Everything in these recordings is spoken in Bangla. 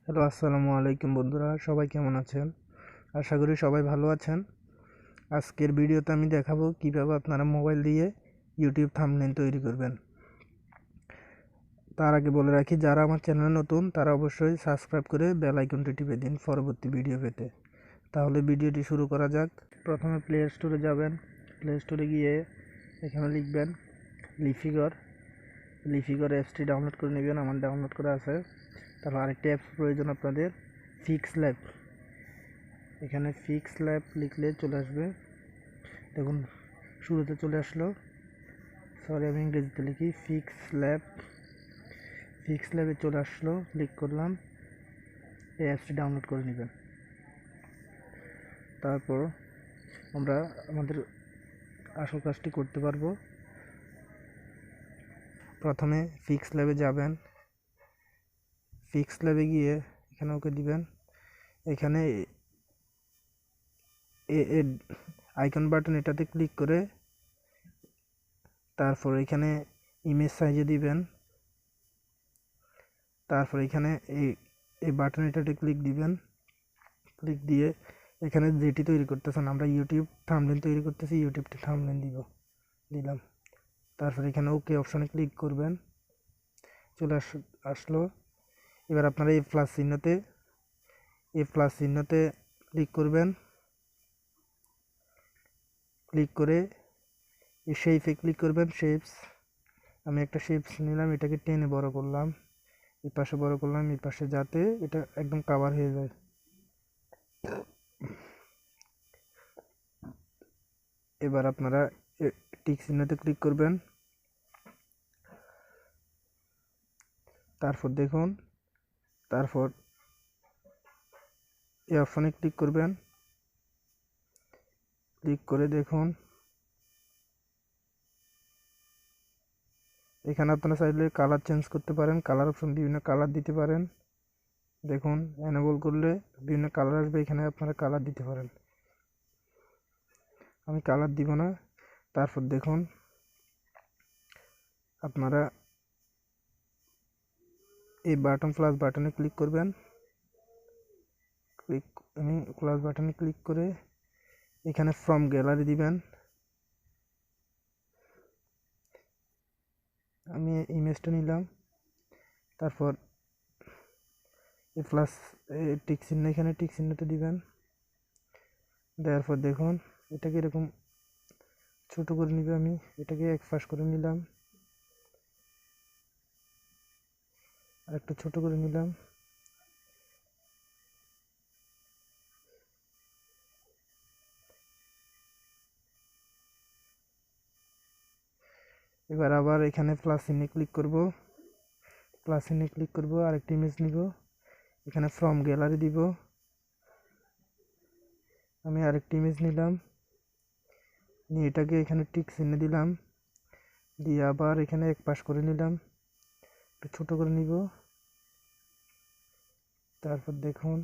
হ্যালো, আসসালামু আলাইকুম বন্ধুরা, সবাই কেমন আছেন? আশা করি সবাই ভালো আছেন। আজকের ভিডিওতে আমি দেখাবো কিভাবে আপনারা মোবাইল দিয়ে ইউটিউব থাম্বনেল তৈরি করবেন। তার আগে বলে রাখি, যারা আমার চ্যানেলে নতুন তারা অবশ্যই সাবস্ক্রাইব করে বেল আইকনটি টিপে দিন পরবর্তী ভিডিও পেতে। তাহলে ভিডিওটি শুরু করা যাক। প্রথমে প্লে স্টোরে যাবেন। প্লে স্টোরে গিয়ে এখানে লিখবেন লিফিগর। লিফিগর অ্যাপসটি ডাউনলোড করে নেবেন, আমার ডাউনলোড করা আছে। তারপর আরেকটি অ্যাপস প্রয়োজন আপনাদের, ফিক্স ল্যাব। এখানে ফিক্স ল্যাব লিখলে চলে আসবে। দেখুন শুরুতে চলে আসলো। সরি, আমি ইংরেজিতে লিখি ফিক্স ল্যাব। ফিক্স ল্যাবে চলে আসলো, ক্লিক করলাম। এই অ্যাপসটি ডাউনলোড করে নেবেন। তারপর আমরা আমাদের আসল কাজটি করতে পারবো। প্রথমে ফিক্স ল্যাবে যাবেন। ফিক্স ল্যাবে গিয়ে এখানে ওকে দিবেন। এখানে আইকন বাটন, এটাতে ক্লিক করে তারপর এখানে ইমেজ সাইজে দিবেন। তারপর এখানে এই বাটন এটাতে ক্লিক দিবেন। ক্লিক দিয়ে এখানে যেটি তৈরি করতেছেন, আমরা ইউটিউব থাম্বনেল তৈরি করতেছি, ইউটিউবটি থাম্বনেল দিলাম। তারপর এখানে ওকে অপশনে ক্লিক করবেন। চলে আসলো। এবার আপনারা এই প্লাস চিহ্নতে ক্লিক করবেন। ক্লিক করে এই শেপে ক্লিক করবেন। শেপস, আমি একটা শেপস নিলাম, এটাকে টেনে বড় করলাম, এই পাশে বড় করলাম, এই পাশে, যাতে এটা একদম কাভার হয়ে যায়। এবার আপনারা টিক চিহ্নতে ক্লিক করবেন। তারপর দেখুন, তারপর এই অপশনে ক্লিক করবেন। ক্লিক করে দেখুন, এখানে আপনারা চাইলে কালার চেঞ্জ করতে পারেন। কালার অপশন, বিভিন্ন কালার দিতে পারেন। দেখুন এনেবল করলে বিভিন্ন কালার আসবে, এখানে আপনারা কালার দিতে পারেন। আমি কালার দিব না। তারপর দেখুন, আপনারা এই প্লাস বাটনে ক্লিক করবেন। আমি প্লাস বাটনে ক্লিক করে এখানে ফ্রম গ্যালারি দিবেন। আমি ইমেজটা নিলাম। তারপর এই প্লাস টিক চিহ্ন, এখানে টিক চিহ্নতে দিবেন। দেওয়ার পর দেখুন এটাকে এরকম ছোট করে নিবে। আমি এটাকে এক পাশ করে নিলাম, আর একটু ছোট করে নিলাম। এবার আবার এখানে প্লাস চিহ্নে ক্লিক করব। আরেকটি ইমেজ নিব, এখানে ফ্রম গ্যালারি দিব। আমি আরেকটি ইমেজ নিলাম, নিয়ে এটাকে এখানে টিক চিহ্ন দিলাম, দিয়ে আবার এখানে এক পাশ করে নিলাম, একটু ছোট করে নিব। তারপর দেখুন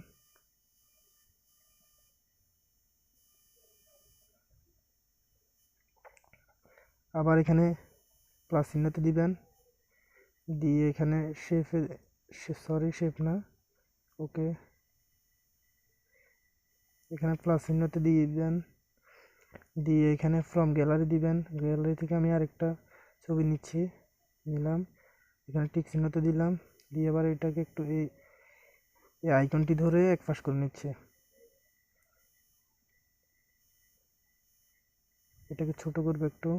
আবার এখানে প্লাস চিহ্নতে দিবেন, দিয়ে এখানে শেপ না, ওকে, এখানে প্লাস চিহ্নতে দিয়ে দিবেন। দিয়ে এখানে ফ্রম গ্যালারি দিবেন। গ্যালারি থেকে আমি আরেকটা ছবি নিলাম, এখানে টিক চিহ্নতে দিলাম, দিয়ে আবার এটাকে একটু এই আইকনটি ধরে এক পাশ করে নিচ্ছে, এটাকে ছোট করবে একটু।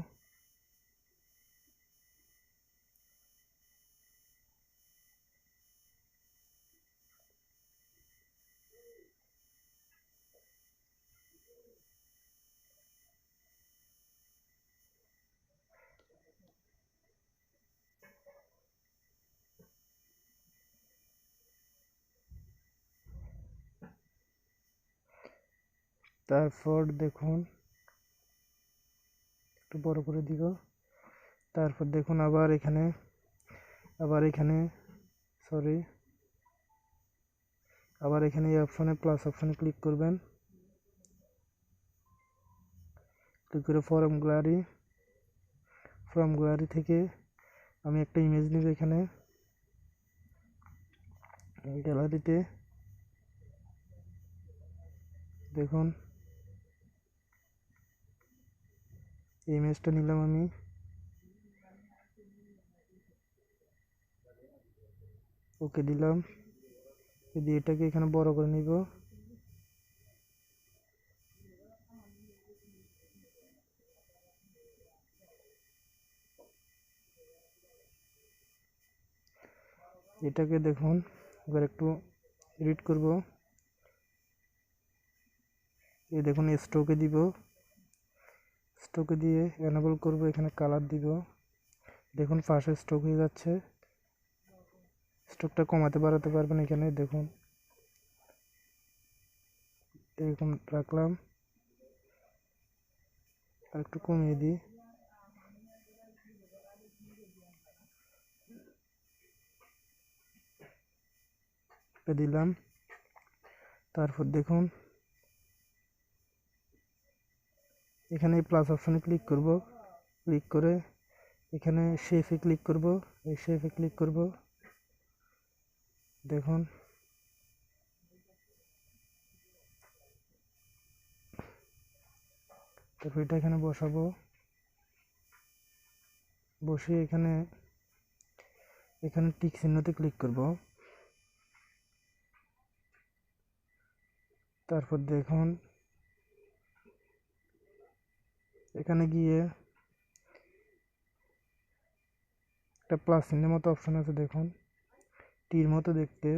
তারপর দেখুন একটু বড় করে দিব। তারপর দেখুন সরি, আবার এখানে এই অপশনে প্লাস অপশনে ক্লিক করবেন। ক্লিক করে ফ্রম গ্যালারি থেকে আমি একটা ইমেজ নিব, এখানে গ্যালারিতে দেখুন এই ইমেজটা নিলাম, আমি ওকে দিলাম, দিয়ে এটাকে এখানে বড় করে নিব। এটাকে দেখুন এবার একটু এডিট করব। এই দেখুন স্ট্রোকে দিব, স্ট্রোকে দিয়ে এনেবল করব, এখানে কালার দিব। দেখুন পাশে স্ট্রোক হয়ে যাচ্ছে। স্ট্রোকটা কমাতে বাড়াতে পারবেন এখানে দেখুন, এরকম রাখলাম, আর একটু কমিয়ে দিই। দিলাম, তারপর দেখুন এখানে প্লাস অপশনে ক্লিক করব, ক্লিক করে এখানে শেপে ক্লিক করব, এই শেপে ক্লিক করব। দেখুন তারপর এটা এখানে বসাবো, বসিয়ে এখানে টিক চিহ্নতে ক্লিক করব। তারপর দেখুন এখানে গিয়ে একটা প্লাস চিহ্নের মতো অপশন আছে, দেখুন তীর মতো দেখতে,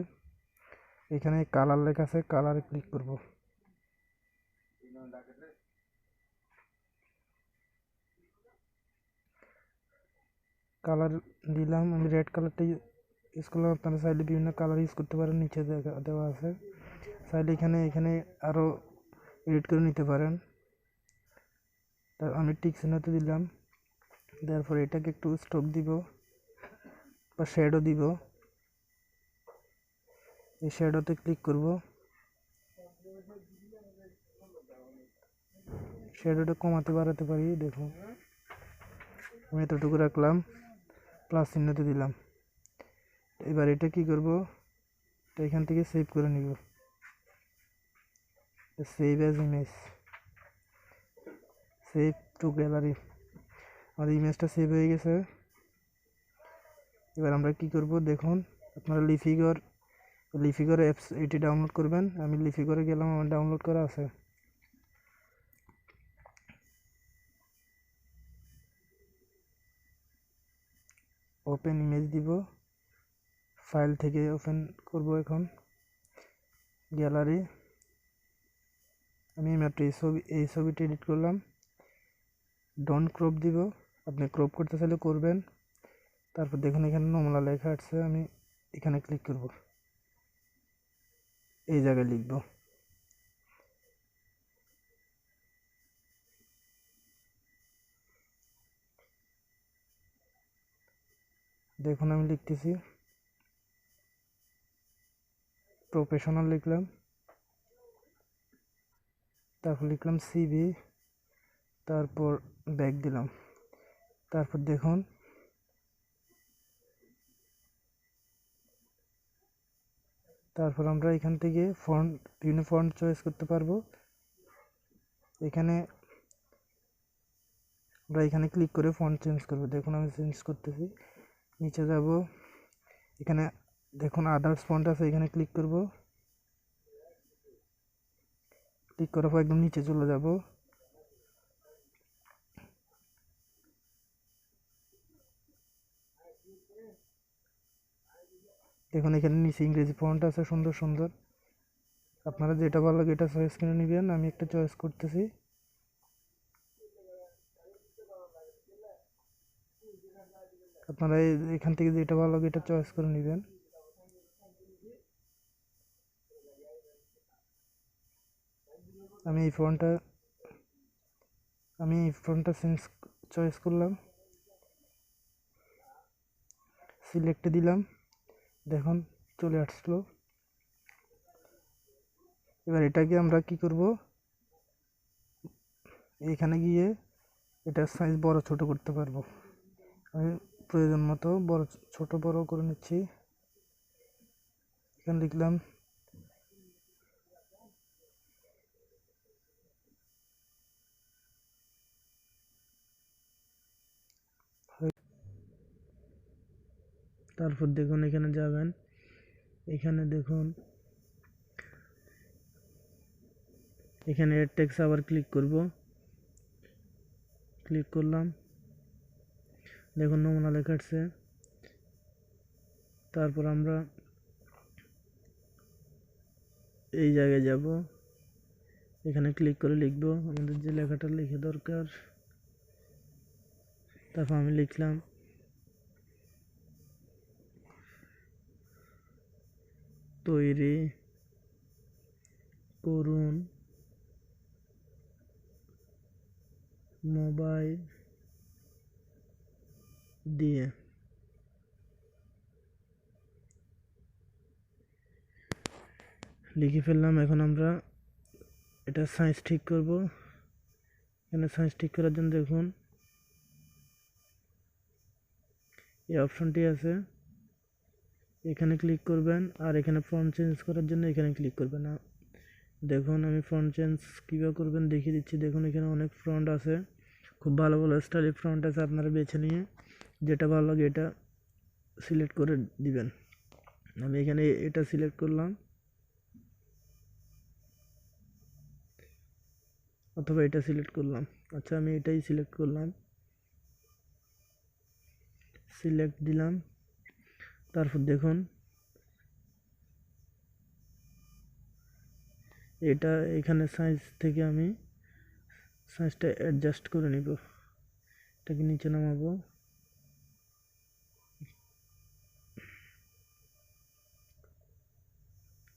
এখানে কালার লেখা আছে, কালারে ক্লিক করব। কালার দিলাম, আমি রেড কালারটা ইউজ করলাম, আপনারা চাইলে বিভিন্ন কালার ইউজ করতে পারেন, নিচে দেওয়া আছে। চাইলে এখানে আরও এডিট করে নিতে পারেন। আমি টিক চিহ্নতে দিলাম, দেওয়ার পরে এটাকে একটু স্ট্রোক দিব বা শ্যাডো দিব। এই শ্যাডোতে ক্লিক করব, শ্যাডোটা কমাতে বাড়াতে পারি। দেখুন আমি এতটুকু রাখলাম, প্লাস চিহ্নতে দিলাম। এবার এটা কি করব, তো এখান থেকে সেভ করে নিব, save as image, save two gallery. আমাদের ইমেজটা সেভ হয়ে গেছে। এবার আমরা কি করব, দেখুন আপনারা লিফিগর অ্যাপস এটি ডাউনলোড করবেন। আমি লিফিগরে গেলাম, আমার ডাউনলোড করা আছে। ওপেন ইমেজ দিব, ফাইল থেকে ওপেন করব। এখন গ্যালারি, আমি মাত্র এই ছবিটি এডিট করলাম। ডন্ট ক্রপ দিব, আপনি ক্রপ করতে চাইলে করবেন। তারপর দেখুন এখানে নমুনা লেখা আছে, আমি এখানে ক্লিক করব, এই জায়গায় লিখব। দেখুন আমি লিখতেছি, প্রফেশনাল লিখলাম, তারপর লিখলাম সিভি, তারপর ব্যাক দিলাম। তারপর দেখুন তারপর আমরা এখান থেকে বিভিন্ন ফন্ট চয়েস করতে পারবো। এখানে আমরা এখানে ক্লিক করে ফন্ট চেঞ্জ করব। দেখুন আমি চেঞ্জ করতেছি, নিচে যাব, এখানে দেখুন আদার্স ফন্ট আছে, এখানে ক্লিক করব। ক্লিক করার পর একদম নিচে চলে যাব, দেখুন এখানে নিচে ইংরেজি ফন্ট আছে সুন্দর সুন্দর। আপনারা যেটা ভালো লাগে এটা চয়েস করে নেবেন। আমি একটা চয়েস করতেছি, আপনারা এখান থেকে যেটা ভালো লাগে এটা চয়েস করে নেবেন। আমি এই ফন্টটা চয়েস করলাম, সিলেক্টে দিলাম, দেখুন চলে আসলো। এবার এটাকে আমরা কি করব, এখানে গিয়ে এটার সাইজ বড় ছোট করতে পারবো। আমি প্রয়োজন মতো ছোট বড় করে নিচ্ছি। এখানে লিখলাম তারপর দেখুন এখানে যাবেন, এখানে দেখুন এখানে এড টেক্সট আবার ক্লিক করব, ক্লিক করলাম, দেখুন নমুনা লেখা আসছে। তারপর আমরা এই জায়গায় যাব, এখানে ক্লিক করে লিখব আমাদের যে লেখাটা লিখে দরকার। তারপর আমি লিখলাম তৈরি করুন মোবাইল দিয়ে। লিখে ফেললাম। এখন আমরা এটা সাইজ ঠিক করব। এখানে সাইজ ঠিক করার জন্য দেখুন এই অপশনটি আছে, এখানে ক্লিক করবেন, আর এখানে ফন্ট চেঞ্জ করার জন্য এখানে ক্লিক করবেন। দেখুন আমি ফন্ট চেঞ্জ কীভাবে করবেন দেখিয়ে দিচ্ছি। দেখুন এখানে অনেক ফন্ট আছে, খুব ভালো ভালো স্টাইলের ফন্ট আছে, আপনারা বেছে নিয়ে যেটা ভালো লাগে এটা সিলেক্ট করে দিবেন। আমি এখানে এটা সিলেক্ট করলাম, অথবা এটা সিলেক্ট করলাম। আচ্ছা আমি এটাই সিলেক্ট করলাম, সিলেক্ট দিলাম। তারপর দেখুন এটা এখানে সাইজ থেকে আমি সাইজটা অ্যাডজাস্ট করে নিব, এটাকে নিচে নামাবো।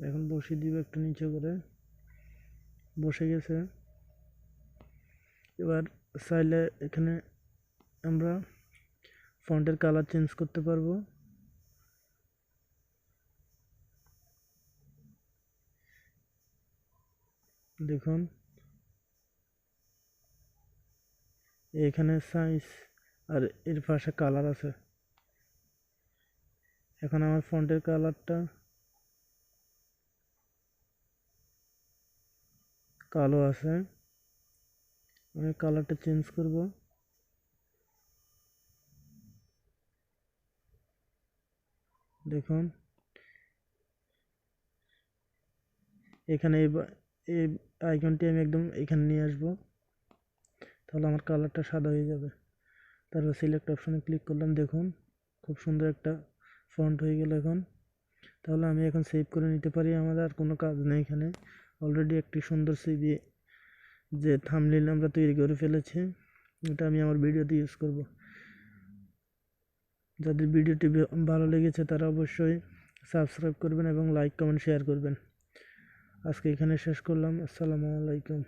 এখন বসিয়ে দিব একটু নিচে করে, বসে গেছে। এবার চাইলে এখানে আমরা ফন্টের কালার চেঞ্জ করতে পারবো। দেখুন এখানে সাইজ আর এর পাশে কালার আছে। এখন আমার ফন্টের কালারটা কালো আছে, আমি কালারটা চেঞ্জ করব। দেখুন এখানে এই আইকনটি আমি একদম এখানে নিয়ে আসব, তাহলে আমার কালারটা সাদা হয়ে যাবে। তারপর সিলেক্ট অপশনে ক্লিক করলাম, দেখুন খুব সুন্দর একটা ফন্ট হয়ে গেল। এখন তাহলে আমি এখন সেভ করে নিতে পারি, আমাদের আর কোনো কাজ নেই। এখানে অলরেডি একটি সুন্দর সিভি যে থাম্বনেইল আমরা তৈরি করে ফেলেছি, এটা আমি আমার ভিডিওতে ইউজ করব। যাদের ভিডিওটি ভালো লেগেছে তারা অবশ্যই সাবস্ক্রাইব করবেন এবং লাইক কমেন্ট শেয়ার করবেন। আজকে এখানে শেষ করলাম। আসসালামু আলাইকুম।